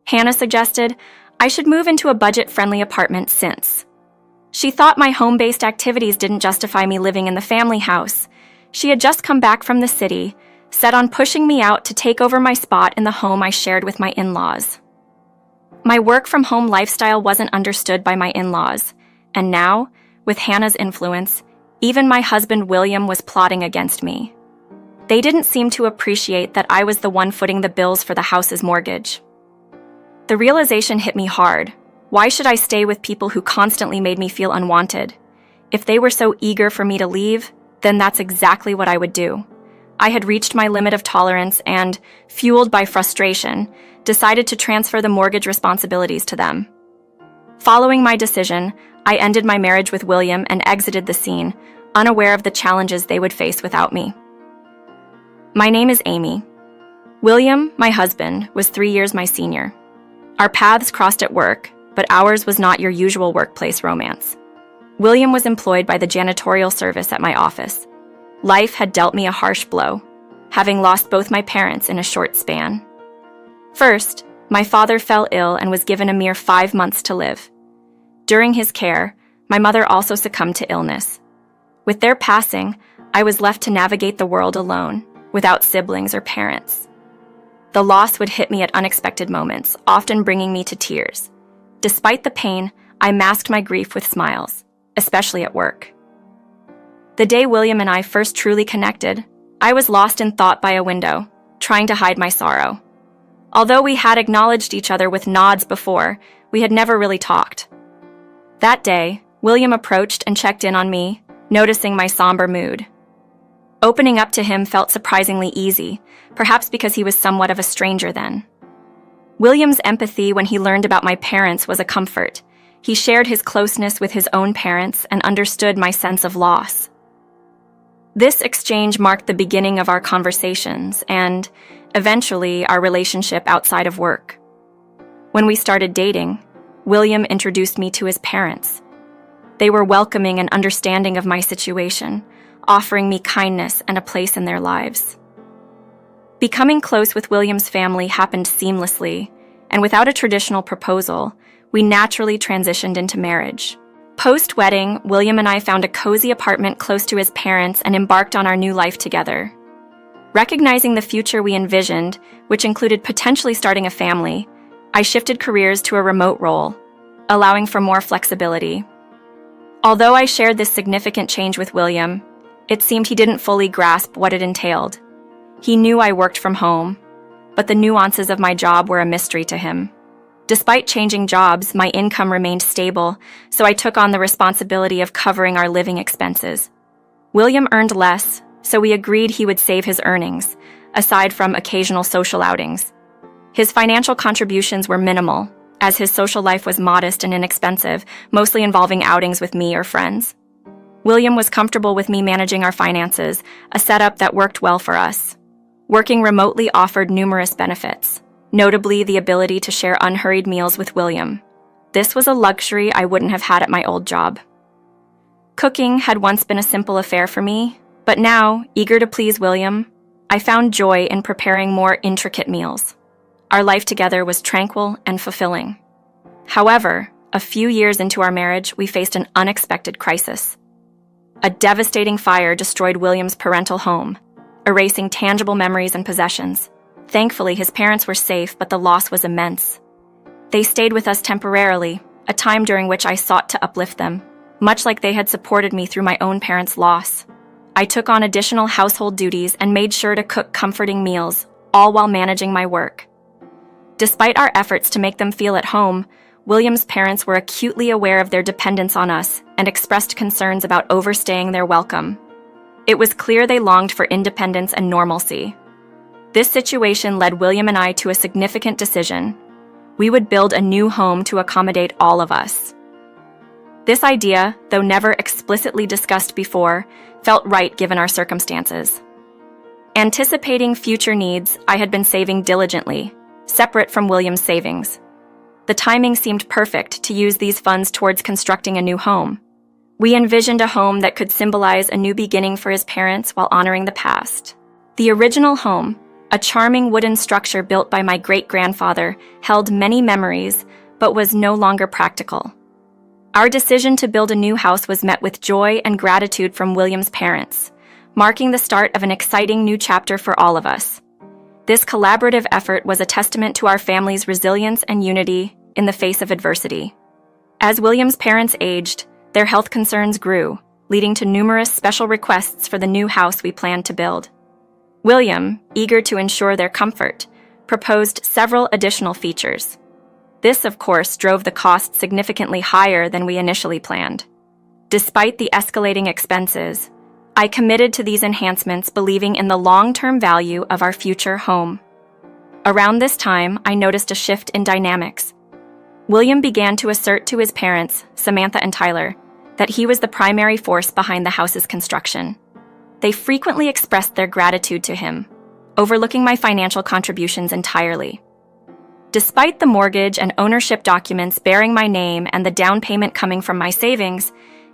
Hannah suggested I should move into a budget-friendly apartment since. She thought my home-based activities didn't justify me living in the family house. She had just come back from the city, set on pushing me out to take over my spot in the home I shared with my in-laws. My work-from-home lifestyle wasn't understood by my in-laws, and now, with Hannah's influence, even my husband William was plotting against me. They didn't seem to appreciate that I was the one footing the bills for the house's mortgage. The realization hit me hard. Why should I stay with people who constantly made me feel unwanted? If they were so eager for me to leave, then that's exactly what I would do. I had reached my limit of tolerance and, fueled by frustration, decided to transfer the mortgage responsibilities to them. Following my decision, I ended my marriage with William and exited the scene, unaware of the challenges they would face without me. My name is Amy. William, my husband, was 3 years my senior. Our paths crossed at work, but ours was not your usual workplace romance. William was employed by the janitorial service at my office. Life had dealt me a harsh blow, having lost both my parents in a short span. First, my father fell ill and was given a mere 5 months to live. During his care, my mother also succumbed to illness. With their passing, I was left to navigate the world alone, without siblings or parents. The loss would hit me at unexpected moments, often bringing me to tears. Despite the pain, I masked my grief with smiles, especially at work. The day William and I first truly connected, I was lost in thought by a window, trying to hide my sorrow. Although we had acknowledged each other with nods before, we had never really talked. That day, William approached and checked in on me, noticing my somber mood. Opening up to him felt surprisingly easy, perhaps because he was somewhat of a stranger then. William's empathy when he learned about my parents was a comfort. He shared his closeness with his own parents and understood my sense of loss. This exchange marked the beginning of our conversations and, eventually, our relationship outside of work. When we started dating, William introduced me to his parents. They were welcoming and understanding of my situation, offering me kindness and a place in their lives. Becoming close with William's family happened seamlessly, and without a traditional proposal, we naturally transitioned into marriage. Post-wedding, William and I found a cozy apartment close to his parents and embarked on our new life together. Recognizing the future we envisioned, which included potentially starting a family, I shifted careers to a remote role, allowing for more flexibility. Although I shared this significant change with William, it seemed he didn't fully grasp what it entailed. He knew I worked from home, but the nuances of my job were a mystery to him. Despite changing jobs, my income remained stable, so I took on the responsibility of covering our living expenses. William earned less, so we agreed he would save his earnings, aside from occasional social outings. His financial contributions were minimal, as his social life was modest and inexpensive, mostly involving outings with me or friends. William was comfortable with me managing our finances, a setup that worked well for us. Working remotely offered numerous benefits, notably the ability to share unhurried meals with William. This was a luxury I wouldn't have had at my old job. Cooking had once been a simple affair for me, but now, eager to please William, I found joy in preparing more intricate meals. Our life together was tranquil and fulfilling. However, a few years into our marriage, we faced an unexpected crisis. A devastating fire destroyed William's parental home, erasing tangible memories and possessions. Thankfully, his parents were safe, but the loss was immense. They stayed with us temporarily, a time during which I sought to uplift them, much like they had supported me through my own parents' loss. I took on additional household duties and made sure to cook comforting meals, all while managing my work. Despite our efforts to make them feel at home, William's parents were acutely aware of their dependence on us and expressed concerns about overstaying their welcome. It was clear they longed for independence and normalcy. This situation led William and I to a significant decision. We would build a new home to accommodate all of us. This idea, though never explicitly discussed before, felt right given our circumstances. Anticipating future needs, I had been saving diligently, separate from William's savings. The timing seemed perfect to use these funds towards constructing a new home. We envisioned a home that could symbolize a new beginning for his parents while honoring the past. The original home, A charming wooden structure built by my great-grandfather held many memories, but was no longer practical. Our decision to build a new house was met with joy and gratitude from William's parents, marking the start of an exciting new chapter for all of us. This collaborative effort was a testament to our family's resilience and unity in the face of adversity. As William's parents aged, their health concerns grew, leading to numerous special requests for the new house we planned to build. William, eager to ensure their comfort, proposed several additional features. This, of course, drove the cost significantly higher than we initially planned. Despite the escalating expenses, I committed to these enhancements, believing in the long-term value of our future home. Around this time, I noticed a shift in dynamics. William began to assert to his parents, Samantha and Tyler, that he was the primary force behind the house's construction. They frequently expressed their gratitude to him, overlooking my financial contributions entirely. Despite the mortgage and ownership documents bearing my name and the down payment coming from my savings,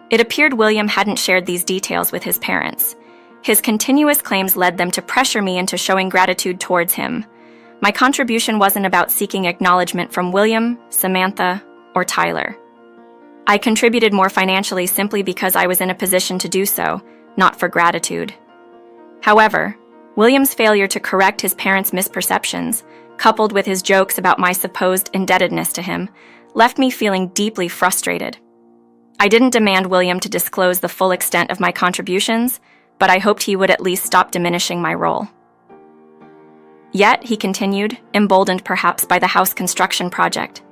it appeared William hadn't shared these details with his parents. His continuous claims led them to pressure me into showing gratitude towards him. My contribution wasn't about seeking acknowledgement from William, Samantha, or Tyler. I contributed more financially simply because I was in a position to do so, not for gratitude. However, William's failure to correct his parents' misperceptions, coupled with his jokes about my supposed indebtedness to him, left me feeling deeply frustrated. I didn't demand William to disclose the full extent of my contributions, but I hoped he would at least stop diminishing my role. Yet, he continued, emboldened perhaps by the house construction project.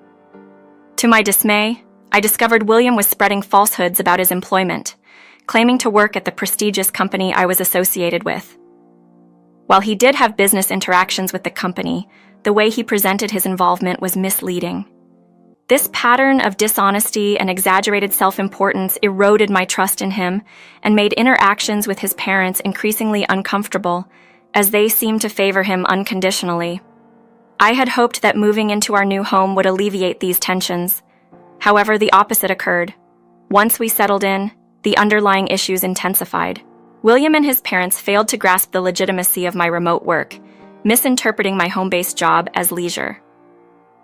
To my dismay, I discovered William was spreading falsehoods about his employment, claiming to work at the prestigious company I was associated with. While he did have business interactions with the company, the way he presented his involvement was misleading. This pattern of dishonesty and exaggerated self-importance eroded my trust in him and made interactions with his parents increasingly uncomfortable, as they seemed to favor him unconditionally. I had hoped that moving into our new home would alleviate these tensions. However, the opposite occurred. Once we settled in, the underlying issues intensified. William and his parents failed to grasp the legitimacy of my remote work, misinterpreting my home-based job as leisure.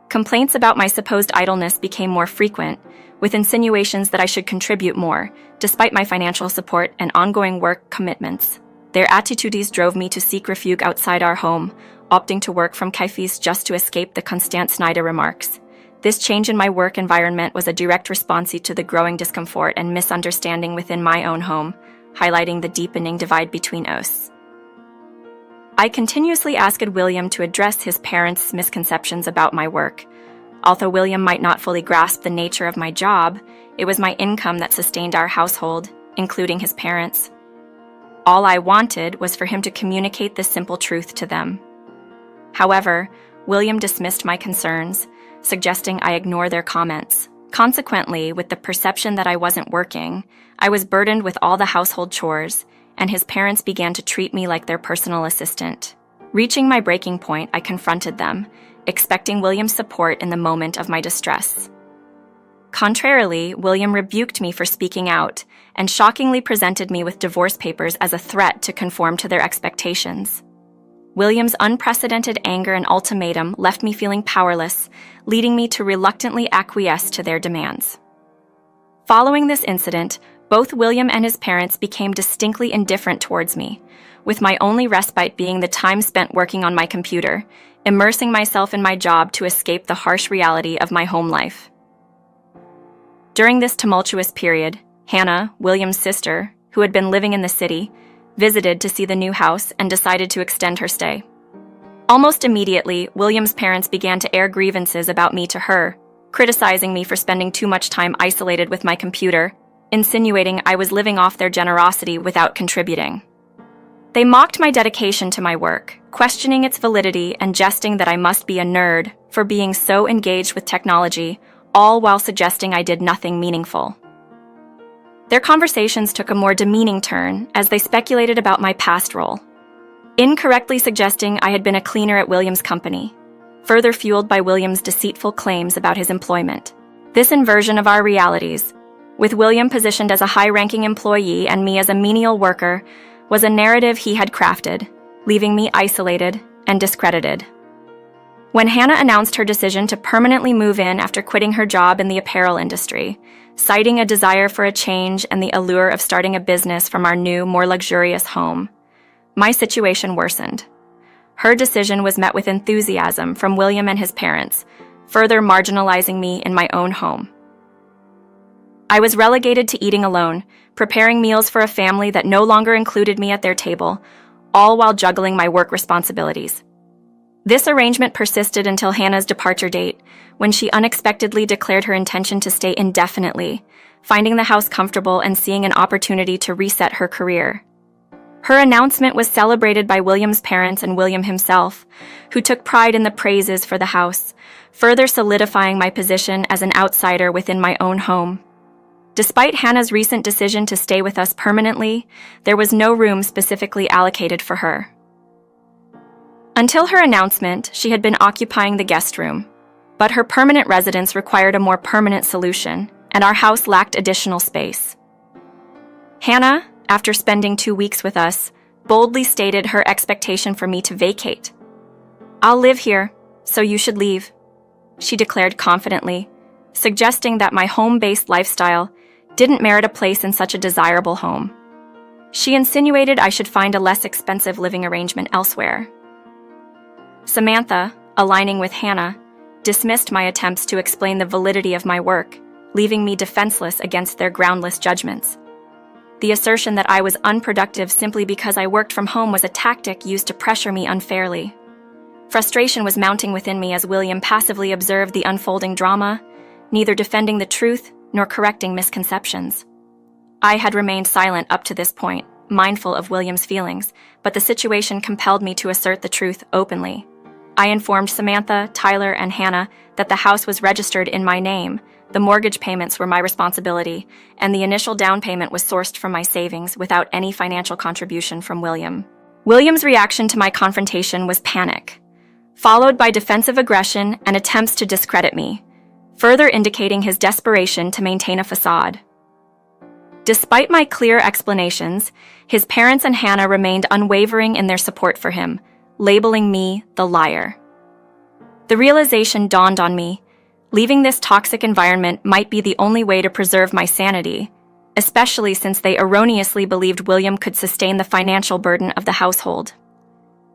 Complaints about my supposed idleness became more frequent, with insinuations that I should contribute more, despite my financial support and ongoing work commitments. Their attitudes drove me to seek refuge outside our home, opting to work from cafes just to escape the constant snide remarks. This change in my work environment was a direct response to the growing discomfort and misunderstanding within my own home, highlighting the deepening divide between us. I continuously asked William to address his parents' misconceptions about my work. Although William might not fully grasp the nature of my job, it was my income that sustained our household, including his parents. All I wanted was for him to communicate this simple truth to them. However, William dismissed my concerns, suggesting I ignore their comments. Consequently, with the perception that I wasn't working, I was burdened with all the household chores, and his parents began to treat me like their personal assistant. Reaching my breaking point, I confronted them, expecting William's support in the moment of my distress. Contrarily, William rebuked me for speaking out and shockingly presented me with divorce papers as a threat to conform to their expectations. William's unprecedented anger and ultimatum left me feeling powerless, leading me to reluctantly acquiesce to their demands. Following this incident, both William and his parents became distinctly indifferent towards me, with my only respite being the time spent working on my computer, immersing myself in my job to escape the harsh reality of my home life. During this tumultuous period, Hannah, William's sister, who had been living in the city, visited to see the new house and decided to extend her stay. Almost immediately, William's parents began to air grievances about me to her, criticizing me for spending too much time isolated with my computer, insinuating I was living off their generosity without contributing. They mocked my dedication to my work, questioning its validity and jesting that I must be a nerd for being so engaged with technology, all while suggesting I did nothing meaningful. Their conversations took a more demeaning turn as they speculated about my past role, incorrectly suggesting I had been a cleaner at William's company, further fueled by William's deceitful claims about his employment. This inversion of our realities, with William positioned as a high-ranking employee and me as a menial worker, was a narrative he had crafted, leaving me isolated and discredited. When Hannah announced her decision to permanently move in after quitting her job in the apparel industry, citing a desire for a change and the allure of starting a business from our new, more luxurious home, my situation worsened. Her decision was met with enthusiasm from William and his parents, further marginalizing me in my own home. I was relegated to eating alone, preparing meals for a family that no longer included me at their table, all while juggling my work responsibilities. This arrangement persisted until Hannah's departure date, when she unexpectedly declared her intention to stay indefinitely, finding the house comfortable and seeing an opportunity to reset her career. Her announcement was celebrated by William's parents and William himself, who took pride in the praises for the house, further solidifying my position as an outsider within my own home. Despite Hannah's recent decision to stay with us permanently, there was no room specifically allocated for her. Until her announcement, she had been occupying the guest room, but her permanent residence required a more permanent solution, and our house lacked additional space. Hannah, after spending 2 weeks with us, boldly stated her expectation for me to vacate. "I'll live here, so you should leave," she declared confidently, suggesting that my home-based lifestyle didn't merit a place in such a desirable home. She insinuated I should find a less expensive living arrangement elsewhere. Samantha, aligning with Hannah, dismissed my attempts to explain the validity of my work, leaving me defenseless against their groundless judgments. The assertion that I was unproductive simply because I worked from home was a tactic used to pressure me unfairly. Frustration was mounting within me as William passively observed the unfolding drama, neither defending the truth nor correcting misconceptions. I had remained silent up to this point, mindful of William's feelings, but the situation compelled me to assert the truth openly. I informed Samantha, Tyler, and Hannah that the house was registered in my name, the mortgage payments were my responsibility, and the initial down payment was sourced from my savings without any financial contribution from William. William's reaction to my confrontation was panic, followed by defensive aggression and attempts to discredit me, further indicating his desperation to maintain a facade. Despite my clear explanations, his parents and Hannah remained unwavering in their support for him, labeling me the liar. The realization dawned on me: leaving this toxic environment might be the only way to preserve my sanity, especially since they erroneously believed William could sustain the financial burden of the household.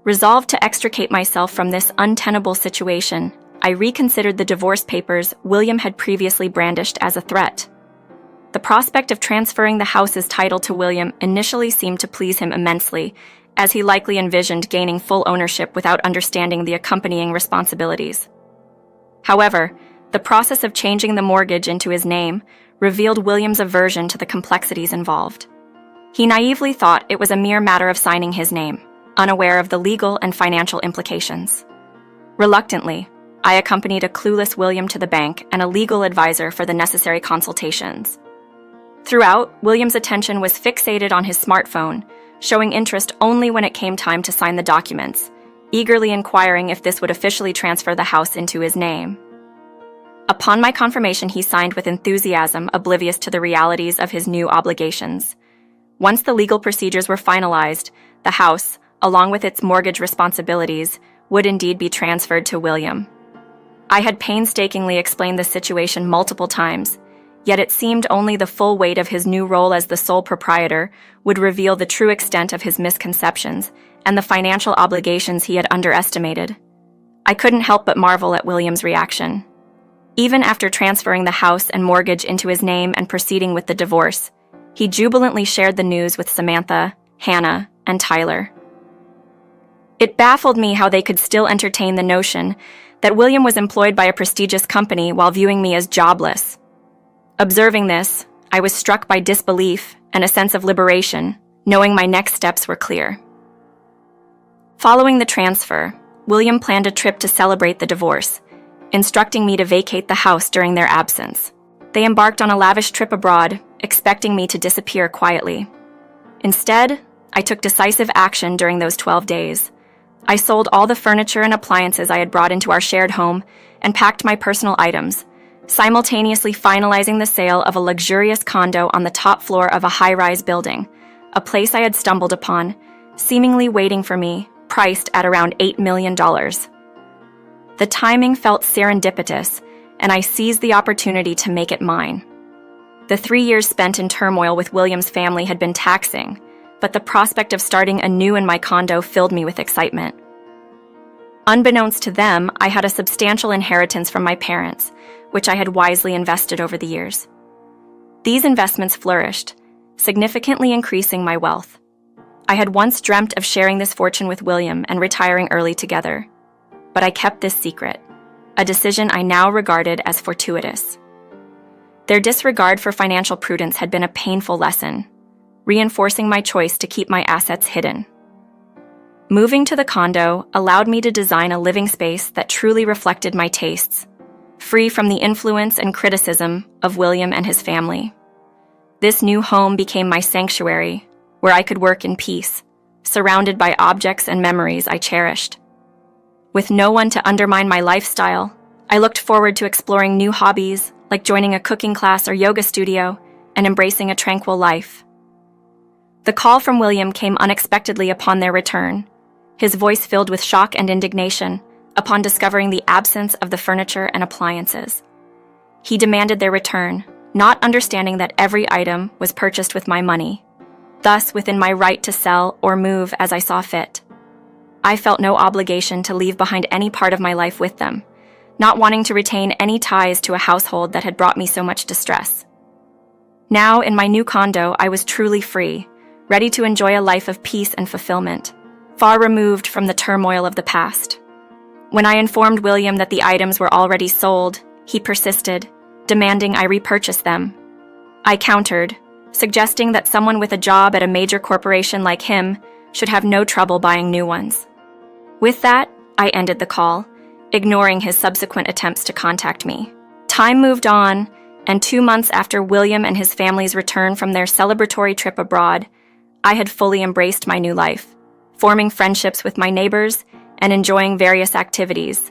Resolved to extricate myself from this untenable situation, I reconsidered the divorce papers William had previously brandished as a threat. The prospect of transferring the house's title to William initially seemed to please him immensely, as he likely envisioned gaining full ownership without understanding the accompanying responsibilities. However, the process of changing the mortgage into his name revealed William's aversion to the complexities involved. He naively thought it was a mere matter of signing his name, unaware of the legal and financial implications. Reluctantly, I accompanied a clueless William to the bank and a legal advisor for the necessary consultations. Throughout, William's attention was fixated on his smartphone, showing interest only when it came time to sign the documents, eagerly inquiring if this would officially transfer the house into his name. Upon my confirmation, he signed with enthusiasm, oblivious to the realities of his new obligations. Once the legal procedures were finalized, the house, along with its mortgage responsibilities, would indeed be transferred to William. I had painstakingly explained the situation multiple times, yet it seemed only the full weight of his new role as the sole proprietor would reveal the true extent of his misconceptions and the financial obligations he had underestimated. I couldn't help but marvel at William's reaction. Even after transferring the house and mortgage into his name and proceeding with the divorce, he jubilantly shared the news with Samantha, Hannah, and Tyler. It baffled me how they could still entertain the notion that William was employed by a prestigious company while viewing me as jobless. Observing this, I was struck by disbelief and a sense of liberation, knowing my next steps were clear. Following the transfer, William planned a trip to celebrate the divorce, instructing me to vacate the house during their absence. They embarked on a lavish trip abroad, expecting me to disappear quietly. Instead, I took decisive action during those 12 days. I sold all the furniture and appliances I had brought into our shared home and packed my personal items, simultaneously finalizing the sale of a luxurious condo on the top floor of a high-rise building, a place I had stumbled upon, seemingly waiting for me, priced at around $8 million. The timing felt serendipitous, and I seized the opportunity to make it mine. The 3 years spent in turmoil with William's family had been taxing, but the prospect of starting anew in my condo filled me with excitement. Unbeknownst to them, I had a substantial inheritance from my parents, which I had wisely invested over the years. These investments flourished, significantly increasing my wealth. I had once dreamt of sharing this fortune with William and retiring early together, but I kept this secret, a decision I now regarded as fortuitous. Their disregard for financial prudence had been a painful lesson, reinforcing my choice to keep my assets hidden. Moving to the condo allowed me to design a living space that truly reflected my tastes, free from the influence and criticism of William and his family. This new home became my sanctuary, where I could work in peace, surrounded by objects and memories I cherished. With no one to undermine my lifestyle, I looked forward to exploring new hobbies, like joining a cooking class or yoga studio, and embracing a tranquil life. The call from William came unexpectedly upon their return, his voice filled with shock and indignation upon discovering the absence of the furniture and appliances. He demanded their return, not understanding that every item was purchased with my money, thus within my right to sell or move as I saw fit. I felt no obligation to leave behind any part of my life with them, not wanting to retain any ties to a household that had brought me so much distress. Now, in my new condo, I was truly free, ready to enjoy a life of peace and fulfillment, far removed from the turmoil of the past. When I informed William that the items were already sold, he persisted, demanding I repurchase them. I countered, suggesting that someone with a job at a major corporation like him should have no trouble buying new ones. With that, I ended the call, ignoring his subsequent attempts to contact me. Time moved on, and 2 months after William and his family's return from their celebratory trip abroad, I had fully embraced my new life, forming friendships with my neighbors and enjoying various activities,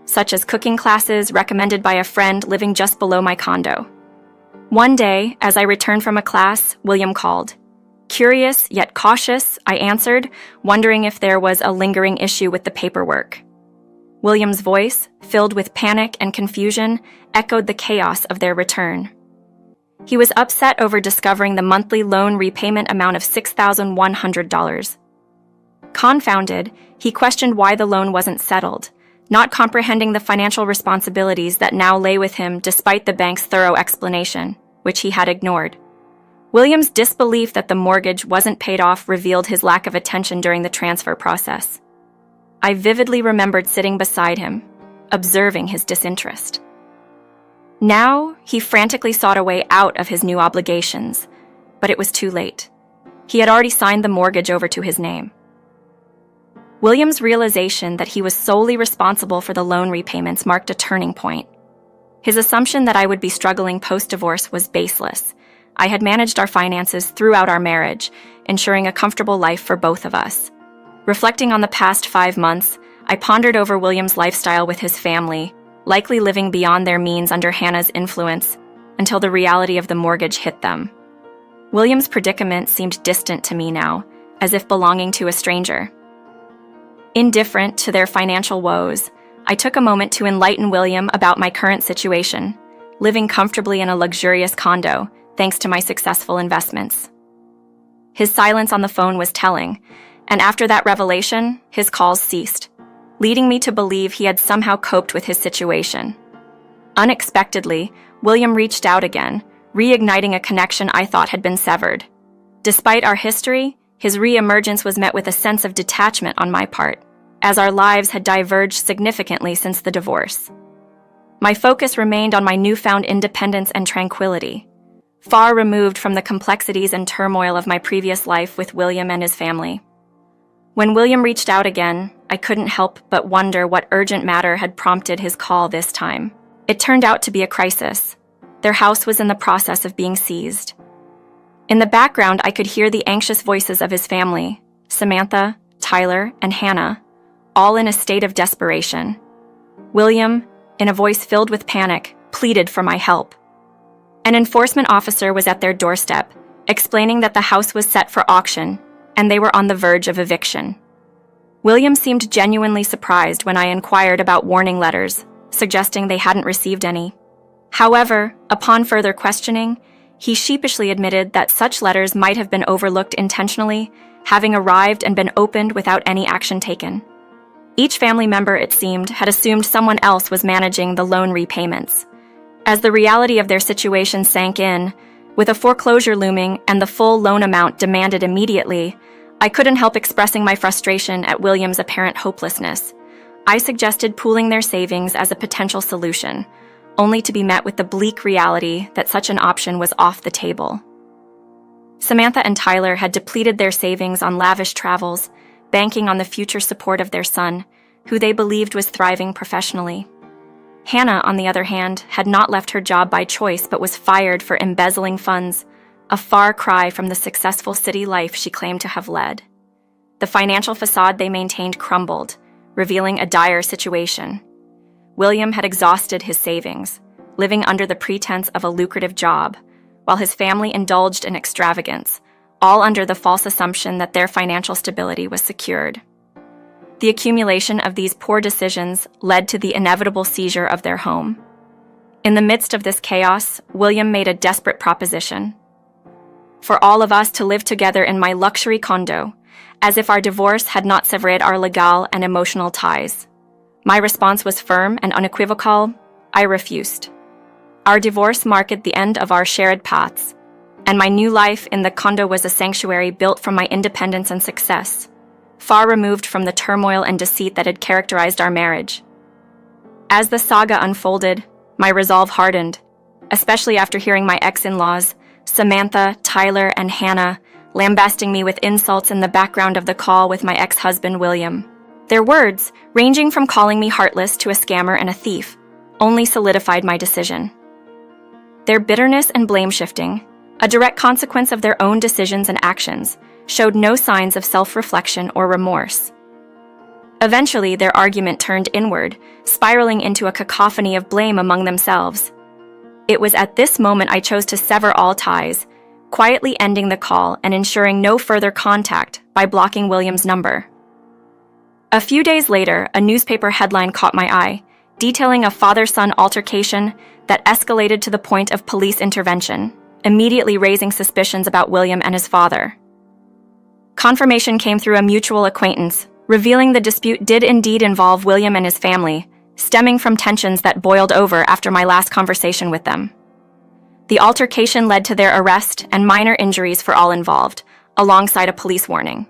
such as cooking classes recommended by a friend living just below my condo. One day, as I returned from a class, William called. Curious yet cautious, I answered, wondering if there was a lingering issue with the paperwork. William's voice, filled with panic and confusion, echoed the chaos of their return. He was upset over discovering the monthly loan repayment amount of $6,100. Confounded, he questioned why the loan wasn't settled, not comprehending the financial responsibilities that now lay with him despite the bank's thorough explanation, which he had ignored. William's disbelief that the mortgage wasn't paid off revealed his lack of attention during the transfer process. I vividly remembered sitting beside him, observing his disinterest. Now, he frantically sought a way out of his new obligations, but it was too late. He had already signed the mortgage over to his name. William's realization that he was solely responsible for the loan repayments marked a turning point. His assumption that I would be struggling post-divorce was baseless. I had managed our finances throughout our marriage, ensuring a comfortable life for both of us. Reflecting on the past 5 months, I pondered over William's lifestyle with his family, likely living beyond their means under Hannah's influence, until the reality of the mortgage hit them. William's predicament seemed distant to me now, as if belonging to a stranger. Indifferent to their financial woes, I took a moment to enlighten William about my current situation, living comfortably in a luxurious condo, thanks to my successful investments. His silence on the phone was telling, and after that revelation, his calls ceased, leading me to believe he had somehow coped with his situation. Unexpectedly, William reached out again, reigniting a connection I thought had been severed. Despite our history, his re-emergence was met with a sense of detachment on my part, as our lives had diverged significantly since the divorce. My focus remained on my newfound independence and tranquility, far removed from the complexities and turmoil of my previous life with William and his family. When William reached out again, I couldn't help but wonder what urgent matter had prompted his call this time. It turned out to be a crisis. Their house was in the process of being seized. In the background, I could hear the anxious voices of his family, Samantha, Tyler, and Hannah, all in a state of desperation. William, in a voice filled with panic, pleaded for my help. An enforcement officer was at their doorstep, explaining that the house was set for auction and they were on the verge of eviction. William seemed genuinely surprised when I inquired about warning letters, suggesting they hadn't received any. However, upon further questioning, he sheepishly admitted that such letters might have been overlooked intentionally, having arrived and been opened without any action taken. Each family member, it seemed, had assumed someone else was managing the loan repayments. As the reality of their situation sank in, with a foreclosure looming and the full loan amount demanded immediately, I couldn't help expressing my frustration at William's apparent hopelessness. I suggested pooling their savings as a potential solution, only to be met with the bleak reality that such an option was off the table. Samantha and Tyler had depleted their savings on lavish travels, banking on the future support of their son, who they believed was thriving professionally. Hannah, on the other hand, had not left her job by choice but was fired for embezzling funds, a far cry from the successful city life she claimed to have led. The financial facade they maintained crumbled, revealing a dire situation. William had exhausted his savings, living under the pretense of a lucrative job, while his family indulged in extravagance, all under the false assumption that their financial stability was secured. The accumulation of these poor decisions led to the inevitable seizure of their home. In the midst of this chaos, William made a desperate proposition: for all of us to live together in my luxury condo, as if our divorce had not severed our legal and emotional ties. My response was firm and unequivocal: I refused. Our divorce marked the end of our shared paths, and my new life in the condo was a sanctuary built from my independence and success, far removed from the turmoil and deceit that had characterized our marriage. As the saga unfolded, my resolve hardened, especially after hearing my ex-in-laws, Samantha, Tyler, and Hannah, lambasting me with insults in the background of the call with my ex-husband, William. Their words, ranging from calling me heartless to a scammer and a thief, only solidified my decision. Their bitterness and blame-shifting, a direct consequence of their own decisions and actions, showed no signs of self-reflection or remorse. Eventually, their argument turned inward, spiraling into a cacophony of blame among themselves. It was at this moment I chose to sever all ties, quietly ending the call and ensuring no further contact by blocking William's number. A few days later, a newspaper headline caught my eye, detailing a father-son altercation that escalated to the point of police intervention, immediately raising suspicions about William and his father. Confirmation came through a mutual acquaintance, revealing the dispute did indeed involve William and his family, stemming from tensions that boiled over after my last conversation with them. The altercation led to their arrest and minor injuries for all involved, alongside a police warning.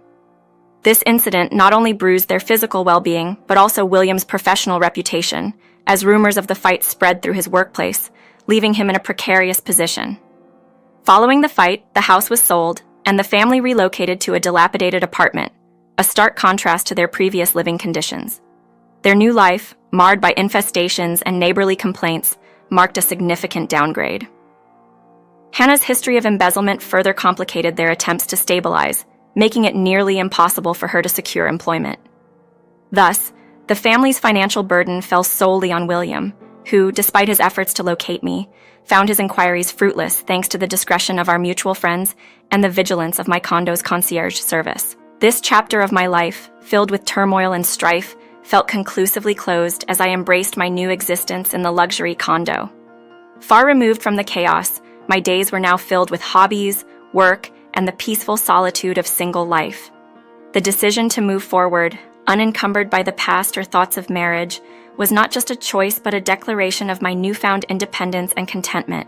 This incident not only bruised their physical well-being, but also William's professional reputation, as rumors of the fight spread through his workplace, leaving him in a precarious position. Following the fight, the house was sold, and the family relocated to a dilapidated apartment, a stark contrast to their previous living conditions. Their new life, marred by infestations and neighborly complaints, marked a significant downgrade. Hannah's history of embezzlement further complicated their attempts to stabilize, making it nearly impossible for her to secure employment. Thus, the family's financial burden fell solely on William, who, despite his efforts to locate me, found his inquiries fruitless thanks to the discretion of our mutual friends and the vigilance of my condo's concierge service. This chapter of my life, filled with turmoil and strife, felt conclusively closed as I embraced my new existence in the luxury condo. Far removed from the chaos, my days were now filled with hobbies, work, and the peaceful solitude of single life. The decision to move forward, unencumbered by the past or thoughts of marriage, was not just a choice but a declaration of my newfound independence and contentment.